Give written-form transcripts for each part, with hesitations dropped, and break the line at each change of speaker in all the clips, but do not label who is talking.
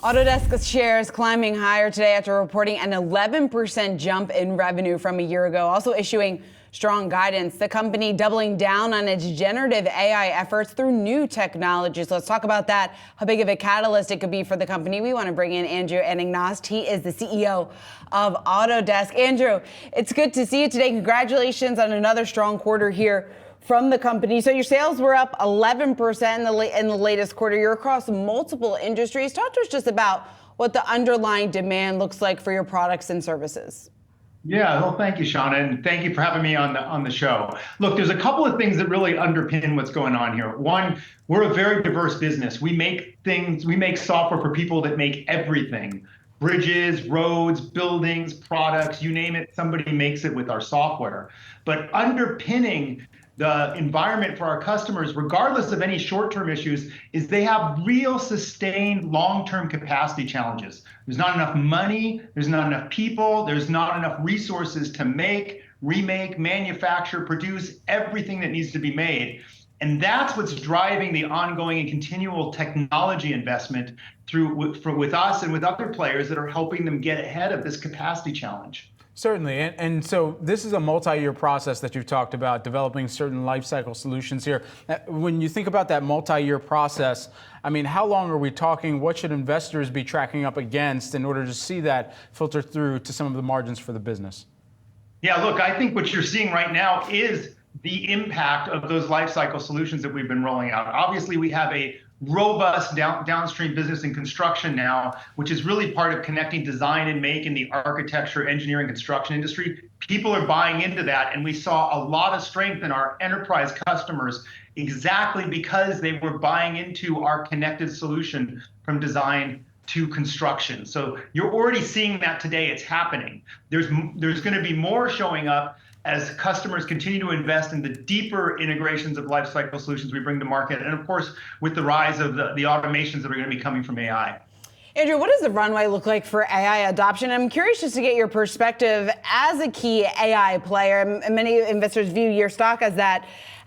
Autodesk shares climbing higher today after reporting an 11% jump in revenue from a year ago, also issuing strong guidance. The company doubling down on its generative AI efforts through new technologies. Let's talk about that, how big of a catalyst it could be for the company. We want to bring in Andrew Anagnost. He is the CEO of Autodesk. Andrew, it's good to see you today. Congratulations on another strong quarter here from the company. So your sales were up 11% in the latest quarter. You're across multiple industries. Talk to us just about what the underlying demand looks like for your products and services.
Yeah, well, thank you, Shauna, and thank you for having me on the show. Look, there's a couple of things that really underpin what's going on here. One, we're a very diverse business. We make software for people that make everything. Bridges, roads, buildings, products, you name it, somebody makes it with our software. But underpinning the environment for our customers, regardless of any short-term issues, is they have real sustained long-term capacity challenges. There's not enough money, there's not enough people, there's not enough resources to make, remake, manufacture, produce everything that needs to be made. And that's what's driving the ongoing and continual technology investment with us and with other players that are helping them get ahead of this capacity challenge.
Certainly, and so this is a multi-year process that you've talked about, developing certain lifecycle solutions here. When you think about that multi-year process, I mean, how long are we talking? What should investors be tracking up against in order to see that filter through to some of the margins for the business?
Yeah, look, I think what you're seeing right now is the impact of those lifecycle solutions that we've been rolling out. Obviously, we have a robust downstream business in construction now, which is really part of connecting design and make in the architecture, engineering, construction industry. People are buying into that, and we saw a lot of strength in our enterprise customers exactly because they were buying into our connected solution from design to construction. So you're already seeing that today. It's happening. There's going to be more showing up as customers continue to invest in the deeper integrations of lifecycle solutions we bring to market, and of course, with the rise of the automations that are going to be coming from AI.
Andrew, what does the runway look like for AI adoption? I'm curious just to get your perspective as a key AI player. Many investors view your stock as that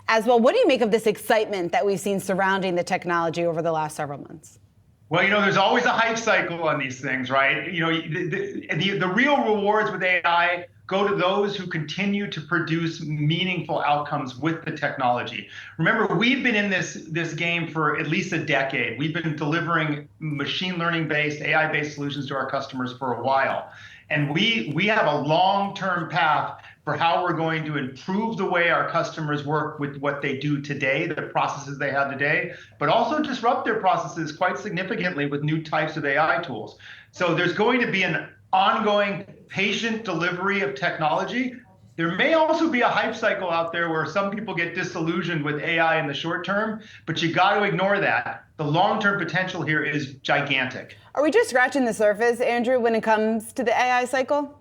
as well. What do you make of this excitement that we've seen surrounding the technology over the last several months?
Well, there's always a hype cycle on these things, right? The real rewards with AI go to those who continue to produce meaningful outcomes with the technology. Remember, we've been in this game for at least a decade. We've been delivering machine learning-based, AI-based solutions to our customers for a while. And we have a long-term path for how we're going to improve the way our customers work with what they do today, the processes they have today, but also disrupt their processes quite significantly with new types of AI tools. So there's going to be an ongoing patient delivery of technology. There may also be a hype cycle out there where some people get disillusioned with AI in the short term, but you got to ignore that. The long-term potential here is gigantic.
Are we just scratching the surface, Andrew, when it comes to the AI cycle?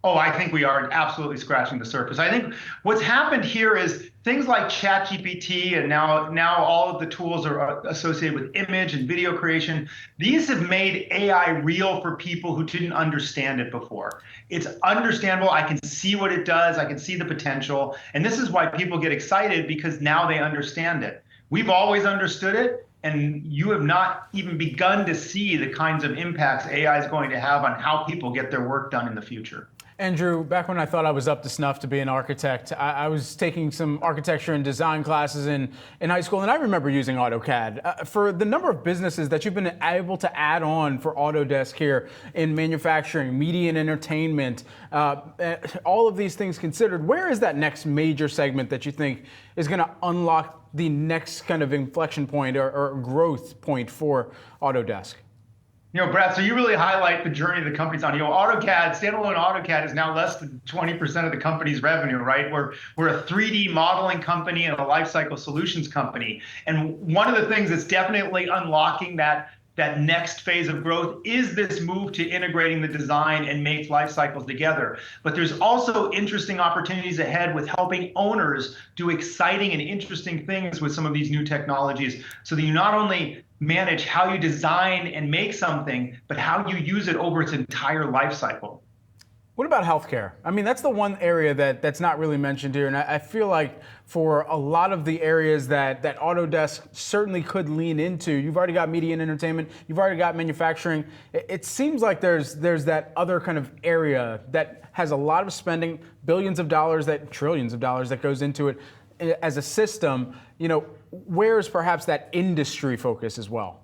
Oh, I think we are absolutely scratching the surface. I think what's happened here is things like ChatGPT and now all of the tools are associated with image and video creation. These have made AI real for people who didn't understand it before. It's understandable. I can see what it does. I can see the potential. And this is why people get excited, because now they understand it. We've always understood it, and you have not even begun to see the kinds of impacts AI is going to have on how people get their work done in the future.
Andrew, back when I thought I was up to snuff to be an architect, I was taking some architecture and design classes in high school, and I remember using AutoCAD. For the number of businesses that you've been able to add on for Autodesk here in manufacturing, media and entertainment, all of these things considered, where is that next major segment that you think is going to unlock the next kind of inflection point or growth point for Autodesk?
Brad, so you really highlight the journey the company's on. AutoCAD, standalone AutoCAD is now less than 20% of the company's revenue, right? We're a 3D modeling company and a lifecycle solutions company. And one of the things that's definitely unlocking that next phase of growth is this move to integrating the design and make life cycles together. But there's also interesting opportunities ahead with helping owners do exciting and interesting things with some of these new technologies, so that you not only manage how you design and make something, but how you use it over its entire life cycle.
What about healthcare? I mean, that's the one area that's not really mentioned here. And I feel like for a lot of the areas that Autodesk certainly could lean into, you've already got media and entertainment, you've already got manufacturing. It seems like there's that other kind of area that has a lot of spending, billions of dollars, trillions of dollars that goes into it as a system. Where's perhaps that industry focus as well?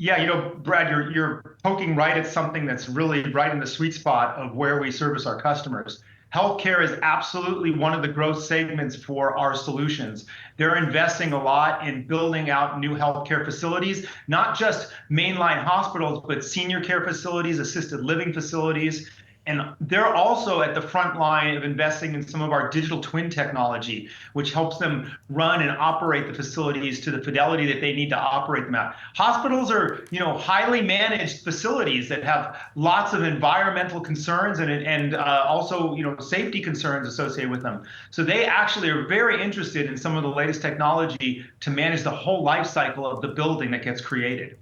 Yeah, Brad, you're poking right at something that's really right in the sweet spot of where we service our customers. Healthcare is absolutely one of the growth segments for our solutions. They're investing a lot in building out new healthcare facilities, not just mainline hospitals, but senior care facilities, assisted living facilities. And they're also at the front line of investing in some of our digital twin technology, which helps them run and operate the facilities to the fidelity that they need to operate them at. Hospitals are, highly managed facilities that have lots of environmental concerns and also, safety concerns associated with them. So they actually are very interested in some of the latest technology to manage the whole life cycle of the building that gets created.